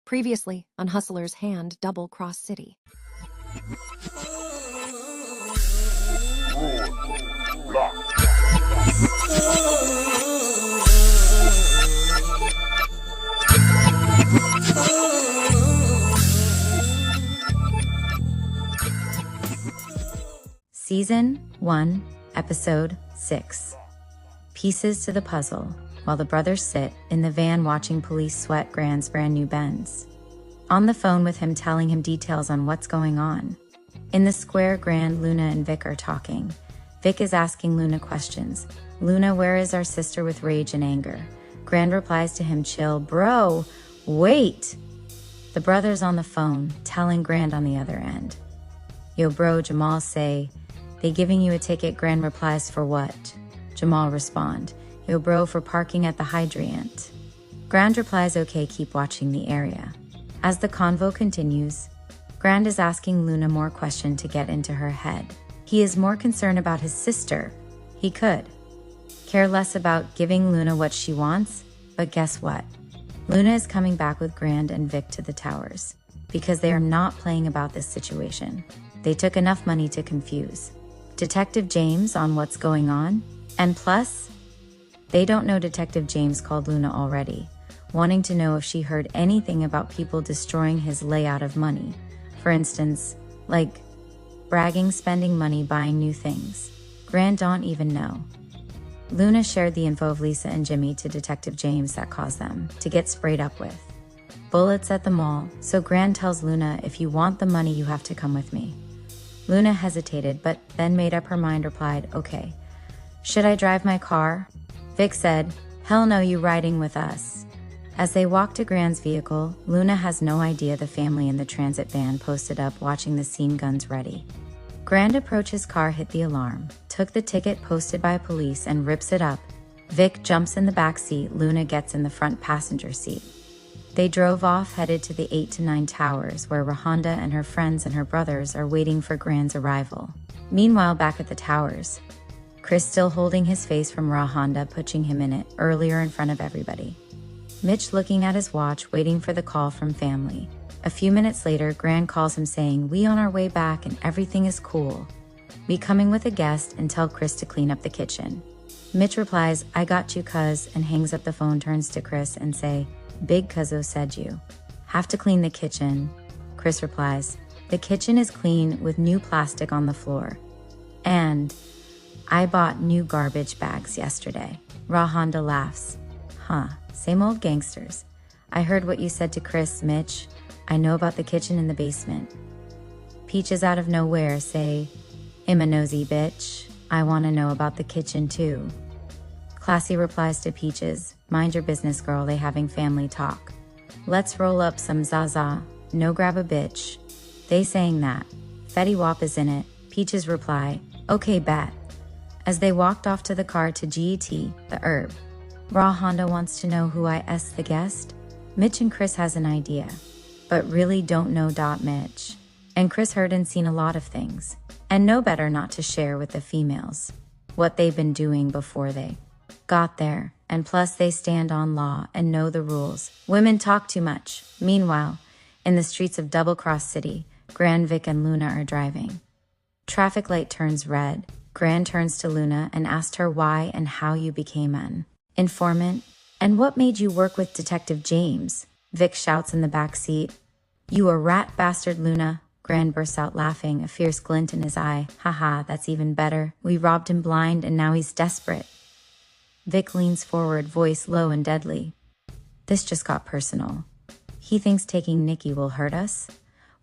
Previously on Hustler's Hand, Double Cross City. Season 1, Episode 6. Pieces to the puzzle, while the brothers sit in the van watching police sweat Grand's brand new Benz. On the phone with him telling him details on what's going on. In the square, Grand, Luna, and Vic are talking. Vic is asking Luna questions. Luna, where is our sister, with rage and anger? Grand replies to him, chill, bro, wait. The brothers on the phone, telling Grand on the other end. Yo bro, Jamal say, they giving you a ticket? Grand replies, for what? Jamal respond, yo bro, for parking at the hydrant. Grand replies, okay, keep watching the area. As the convo continues, Grand is asking Luna more questions to get into her head. He is more concerned about his sister. He could care less about giving Luna what she wants, but guess what? Luna is coming back with Grand and Vic to the towers, because they are not playing about this situation. They took enough money to confuse Detective James on what's going on, and plus, they don't know Detective James called Luna already, wanting to know if she heard anything about people destroying his layout of money. For instance, like bragging, spending money, buying new things. Grand don't even know. Luna shared the info of Lisa and Jimmy to Detective James that caused them to get sprayed up with bullets at the mall, so Grand tells Luna, if you want the money, you have to come with me. Luna hesitated, but then made up her mind, replied, okay. Should I drive my car? Vic said, hell no, you riding with us. As they walk to Grand's vehicle, Luna has no idea the family in the transit van posted up watching the scene, guns ready. Grand approached his car, hit the alarm, took the ticket posted by police and rips it up. Vic jumps in the back seat, Luna gets in the front passenger seat. They drove off, headed to the 8 to 9 towers, where Rahonda and her friends and her brothers are waiting for Grand's arrival. Meanwhile, back at the towers, Chris, still holding his face from Rahonda pushing him in it earlier in front of everybody. Mitch looking at his watch, waiting for the call from family. A few minutes later, Grand calls him saying, we on our way back and everything is cool. We coming with a guest, and tell Chris to clean up the kitchen. Mitch replies, I got you cuz, and hangs up the phone, turns to Chris and say, big cuzzo said you have to clean the kitchen. Chris replies, the kitchen is clean with new plastic on the floor. And I bought new garbage bags yesterday. Rahonda laughs. Huh, same old gangsters. I heard what you said to Chris, Mitch. I know about the kitchen in the basement. Peaches out of nowhere say, I'm a nosy bitch. I want to know about the kitchen too. Classy replies to Peaches, mind your business, girl, they having family talk. Let's roll up some Zaza, no grab a bitch. They saying that. Fetty Wap is in it. Peaches reply, okay, bet. As they walked off to the car to GET, the herb. Rahonda wants to know who I s the guest. Mitch and Chris has an idea, but really don't know. Mitch and Chris heard and seen a lot of things, and know better not to share with the females what they've been doing before they got there, and plus they stand on law and know the rules. Women talk too much. Meanwhile, in the streets of Double Cross City, Grand, Vic, and Luna are driving. Traffic light turns red. Grand turns to Luna and asked her why and how you became an informant, and what made you work with Detective James. Vic shouts in the back seat, you a rat bastard, Luna. Grand bursts out laughing, a fierce glint in his eye. Haha, that's even better. We robbed him blind and now he's desperate. Vic leans forward, voice low and deadly. This just got personal. He thinks taking Nikki will hurt us?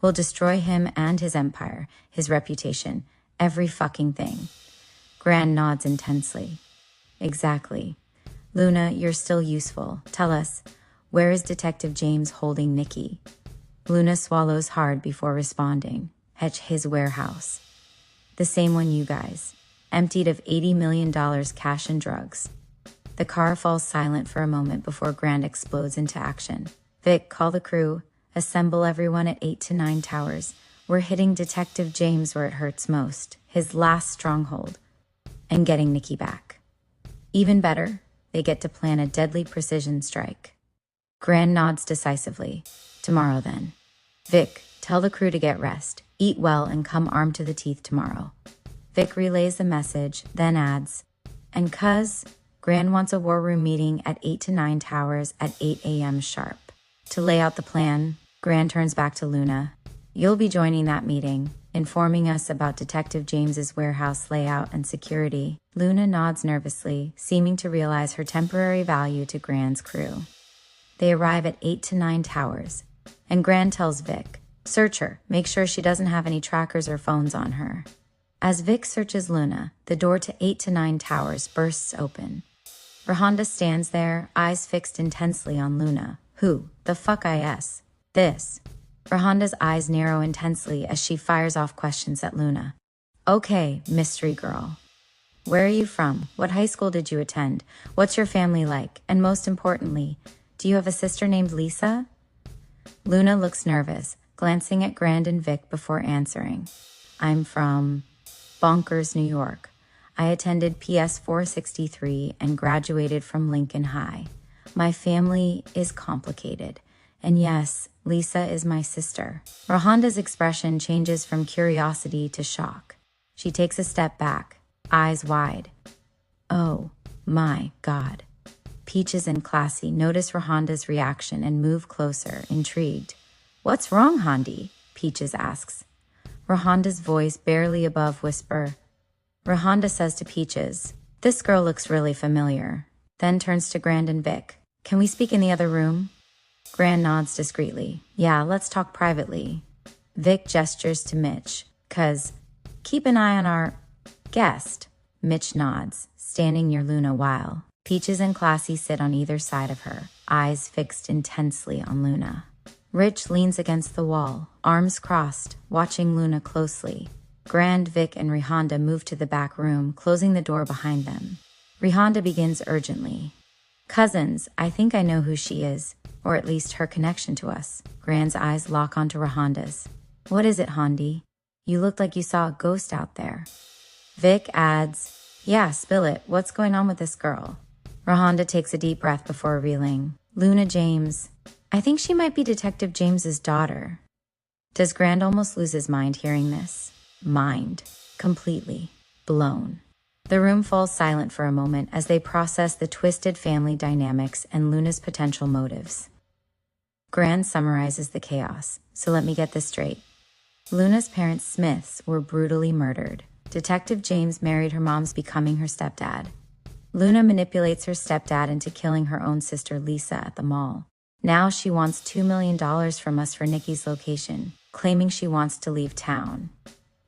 Will destroy him and his empire, his reputation, every fucking thing. Grand nods intensely. Exactly. Luna, you're still useful. Tell us, where is Detective James holding Nikki? Luna swallows hard before responding. At his warehouse. The same one you guys. Emptied of $80 million cash and drugs. The car falls silent for a moment before Grand explodes into action. Vic, call the crew. Assemble everyone at 8 to 9 towers. We're hitting Detective James where it hurts most. His last stronghold. And getting Nikki back. Even better, they get to plan a deadly precision strike. Gran nods decisively. Tomorrow then. Vic, tell the crew to get rest, eat well, and come armed to the teeth tomorrow. Vic relays the message, then adds, and cuz, Gran wants a war room meeting at 8 to 9 towers at 8 a.m. sharp. To lay out the plan, Gran turns back to Luna. You'll be joining that meeting, informing us about Detective James's warehouse layout and security. Luna nods nervously, seeming to realize her temporary value to Gran's crew. They arrive at 8 to 9 towers, and Gran tells Vic, search her, make sure she doesn't have any trackers or phones on her. As Vic searches Luna, the door to 8 to 9 towers bursts open. Rahonda stands there, eyes fixed intensely on Luna. Who the fuck is this? Rahonda's eyes narrow intensely as she fires off questions at Luna. Okay, mystery girl. Where are you from? What high school did you attend? What's your family like? And most importantly, do you have a sister named Lisa? Luna looks nervous, glancing at Gran and Vic before answering. I'm from Bonkers, New York. I attended PS 463 and graduated from Lincoln High. My family is complicated. And yes, Lisa is my sister. Rahonda's expression changes from curiosity to shock. She takes a step back, eyes wide. Oh my God. Peaches and Classy notice Rahonda's reaction and move closer, intrigued. What's wrong, Hondi? Peaches asks. Rahonda's voice barely above whisper. Rahonda says to Peaches, this girl looks really familiar. Then turns to Gran and Vic. Can we speak in the other room? Gran nods discreetly. Yeah, let's talk privately. Vic gestures to Mitch, cuz keep an eye on our guest. Mitch nods, standing near Luna while Peaches and Classy sit on either side of her, eyes fixed intensely on Luna. Rich leans against the wall, arms crossed, watching Luna closely. Gran, Vic, and Rahonda move to the back room, closing the door behind them. Rahonda begins urgently. Cousins, I think I know who she is, or at least her connection to us. Gran's eyes lock onto Rahonda's. What is it, Hondi? You looked like you saw a ghost out there. Vic adds, yeah, spill it. What's going on with this girl? Rahonda takes a deep breath before reeling. Luna James. I think she might be Detective James's daughter. Does Grand almost lose his mind hearing this? Mind. Completely. Blown. The room falls silent for a moment as they process the twisted family dynamics and Luna's potential motives. Grand summarizes the chaos, so let me get this straight. Luna's parents, Smiths, were brutally murdered. Detective James married her mom's, becoming her stepdad. Luna manipulates her stepdad into killing her own sister Lisa at the mall. Now she wants $2 million from us for Nikki's location, claiming she wants to leave town.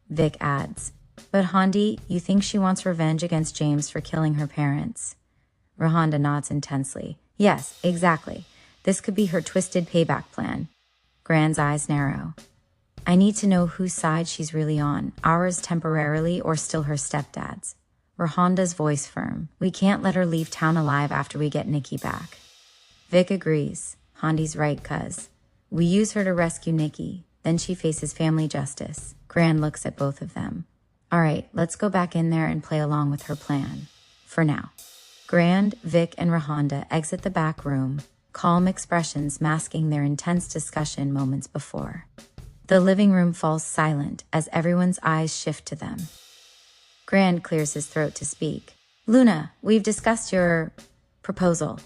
Vic adds, but Hondi, you think she wants revenge against James for killing her parents? Rahonda nods intensely. Yes, exactly. This could be her twisted payback plan. Grand's eyes narrow. I need to know whose side she's really on, ours temporarily or still her stepdad's. Rahonda's voice firm. We can't let her leave town alive after we get Nikki back. Vic agrees. Hondi's right, cuz. We use her to rescue Nikki, then she faces family justice. Gran looks at both of them. All right, let's go back in there and play along with her plan. For now. Grand, Vic, and Rahonda exit the back room, calm expressions masking their intense discussion moments before. The living room falls silent as everyone's eyes shift to them. Grand clears his throat to speak. Luna, we've discussed your proposal.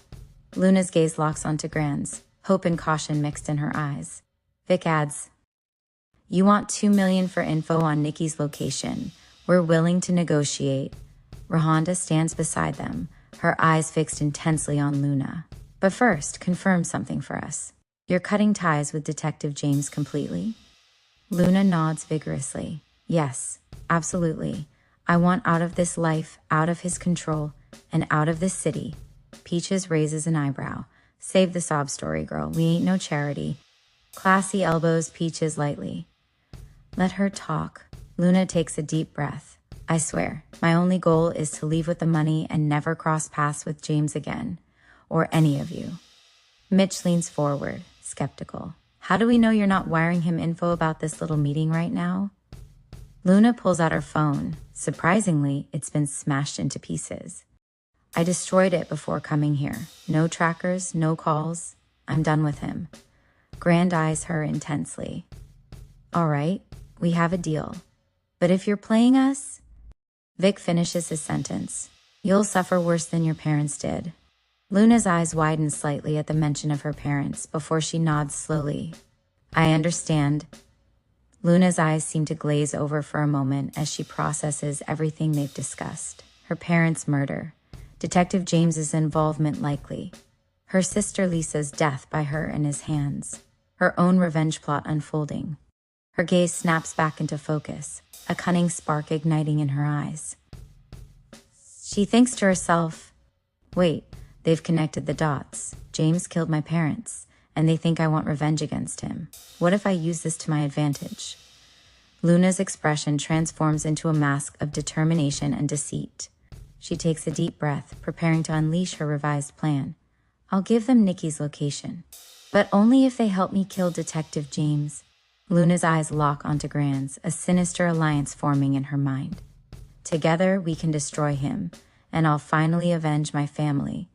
Luna's gaze locks onto Grand's, hope and caution mixed in her eyes. Vic adds, you want $2 million for info on Nikki's location. We're willing to negotiate. Rahonda stands beside them, her eyes fixed intensely on Luna. But first, confirm something for us. You're cutting ties with Detective James completely? Luna nods vigorously. Yes, absolutely. I want out of this life, out of his control, and out of this city. Peaches raises an eyebrow. Save the sob story, girl. We ain't no charity. Classy elbows Peaches lightly. Let her talk. Luna takes a deep breath. I swear, my only goal is to leave with the money and never cross paths with James again. Or any of you. Mitch leans forward, skeptical. How do we know you're not wiring him info about this little meeting right now? Luna pulls out her phone. Surprisingly, it's been smashed into pieces. I destroyed it before coming here. No trackers, no calls. I'm done with him. Grand eyes her intensely. All right, we have a deal. But if you're playing us... Vic finishes his sentence. You'll suffer worse than your parents did. Luna's eyes widen slightly at the mention of her parents before she nods slowly. I understand. Luna's eyes seem to glaze over for a moment as she processes everything they've discussed. Her parents' murder, Detective James's involvement likely, her sister Lisa's death by her in his hands, her own revenge plot unfolding. Her gaze snaps back into focus, a cunning spark igniting in her eyes. She thinks to herself, wait, they've connected the dots. James killed my parents, and they think I want revenge against him. What if I use this to my advantage? Luna's expression transforms into a mask of determination and deceit. She takes a deep breath, preparing to unleash her revised plan. I'll give them Nikki's location, but only if they help me kill Detective James. Luna's eyes lock onto Grand's, a sinister alliance forming in her mind. Together, we can destroy him, and I'll finally avenge my family